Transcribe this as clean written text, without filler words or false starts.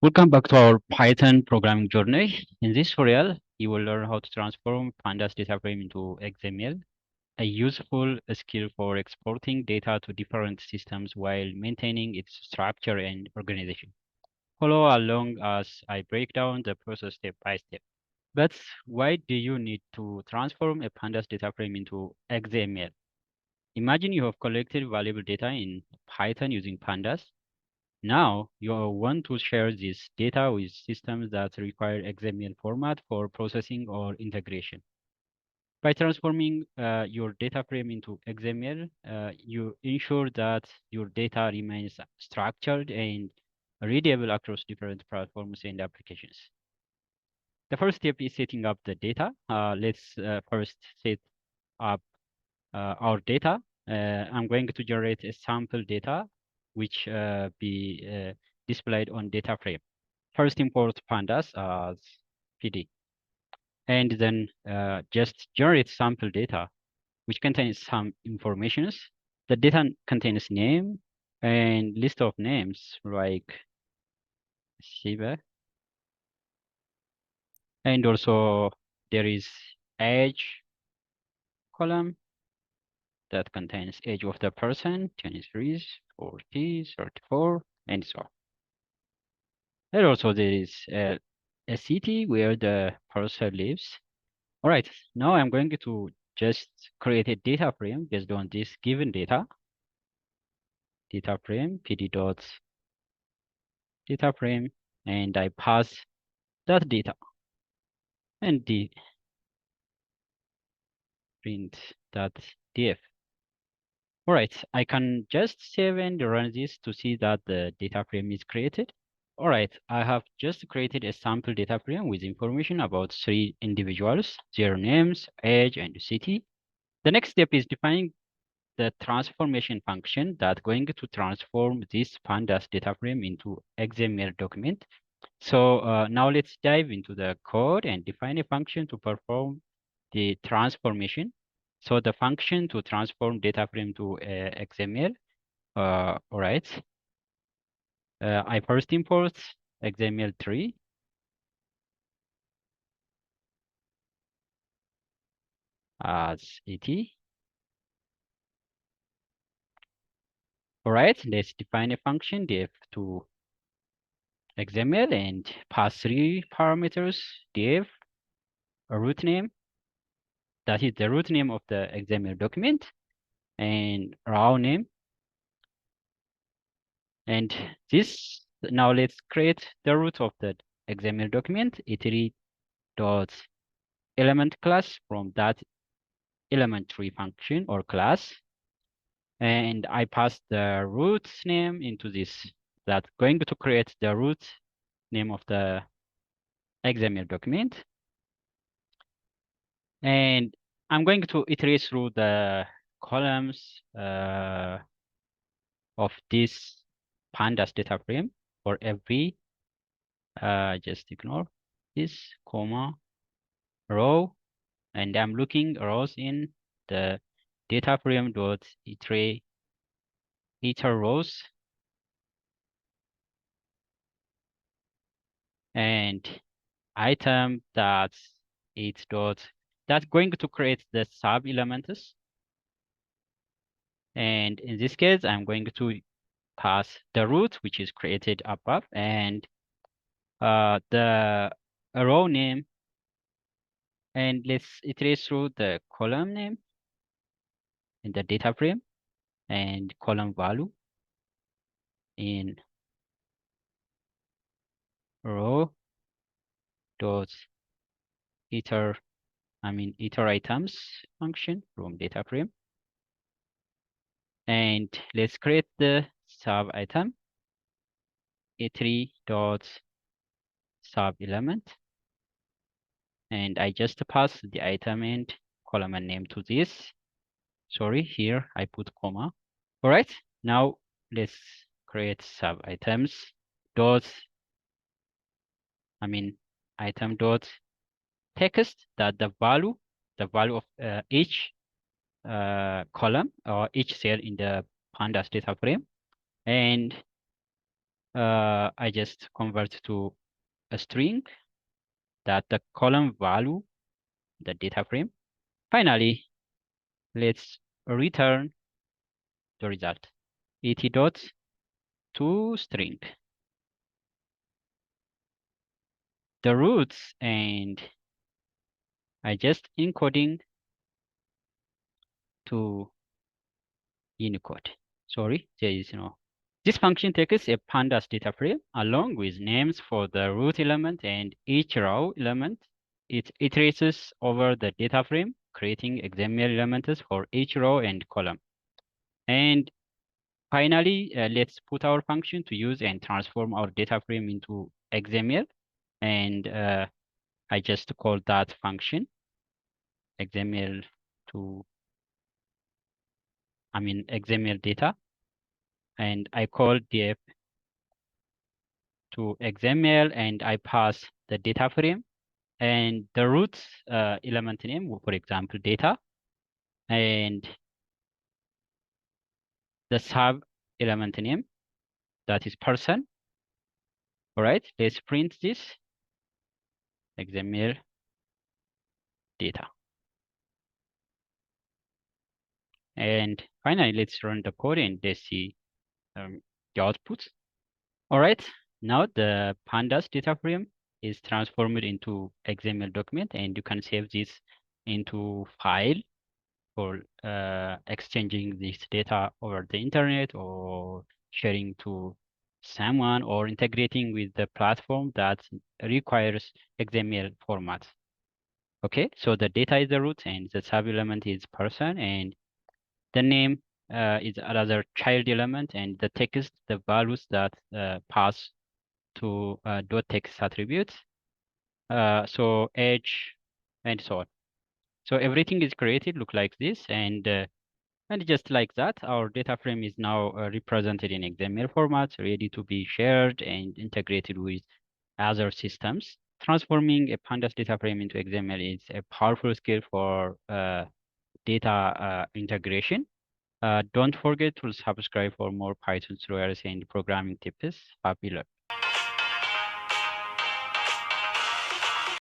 Welcome back to our Python programming journey. In this tutorial, you will learn how to transform Pandas DataFrame into XML, a useful skill for exporting data to different systems while maintaining its structure and organization. Follow along as I break down the process step by step. But why do you need to transform a Pandas DataFrame into XML? Imagine you have collected valuable data in Python using Pandas. Now, you want to share this data with systems that require XML format for processing or integration. By transforming your data frame into XML, you ensure that your data remains structured and readable across different platforms and applications. The first step is setting up the data. Let's first set up our data. I'm going to generate a sample data which be displayed on data frame. First import pandas as PD, and then just generate sample data which contains some informations. The data contains name and list of names like Shiba, and also there is age column that contains age of the person, 23, 40, 34, and so on. And also there is a city where the person lives. All right, now I'm going to just create a data frame based on this given data frame, pd dot data frame, and I pass that data and the print that df. All right, I can just save and run this to see that the data frame is created. All right, I have just created a sample data frame with information about 3 individuals, their names, age, and city. The next step is defining the transformation function that's going to transform this pandas data frame into XML document. So now let's dive into the code and define a function to perform the transformation. So the function to transform data frame to XML. All right. I first import XML3 as ET. All right, let's define a function def to XML and pass 3 parameters, def, a root name, that is the root name of the XML document, and raw name. And this, now let's create the root of the XML document, iterate dot element class from that elementary function or class. And I pass the root name into this, that's going to create the root name of the XML document. And I'm going to iterate through the columns of this pandas data frame for every, just ignore this, comma, row, and I'm looking rows in the data frame dot iter rows, and item that's it dot, that's going to create the sub elements. And in this case, I'm going to pass the root, which is created above, and the row name, and let's iterate through the column name in the data frame and column value in row dot iter items function from data frame. And let's create the sub item, iterate dot sub element, and I just pass the item and column and name to this. Sorry, here I put comma. All right, now let's create sub items dot, item dot text, that the value of each column or each cell in the pandas data frame, and I just convert to a string that the column value, the data frame. Finally, let's return the result. Et dot to string. The roots, and I just encoding to Unicode. Sorry, there is no. This function takes a pandas data frame along with names for the root element and each row element. It iterates over the data frame, creating XML elements for each row and column. And finally, let's put our function to use and transform our data frame into XML. And I just call that function XML to, XML data. And I call def to XML and I pass the data frame and the root element name, for example, data, and the sub element name, that is person. All right, let's print this XML data. And finally, let's run the code and let's see the output. All right, now the pandas data frame is transformed into XML document, and you can save this into file for exchanging this data over the internet or sharing to someone or integrating with the platform that requires XML format. Okay, so the data is the root and the sub element is person and the name is another child element and the text, the values that pass to dot text attributes. So age and so on. So everything is created look like this and just like that, our data frame is now represented in XML format, ready to be shared and integrated with other systems. Transforming a pandas data frame into XML is a powerful skill for data integration. Don't forget to subscribe for more Python tutorials and programming tips. Happy learning.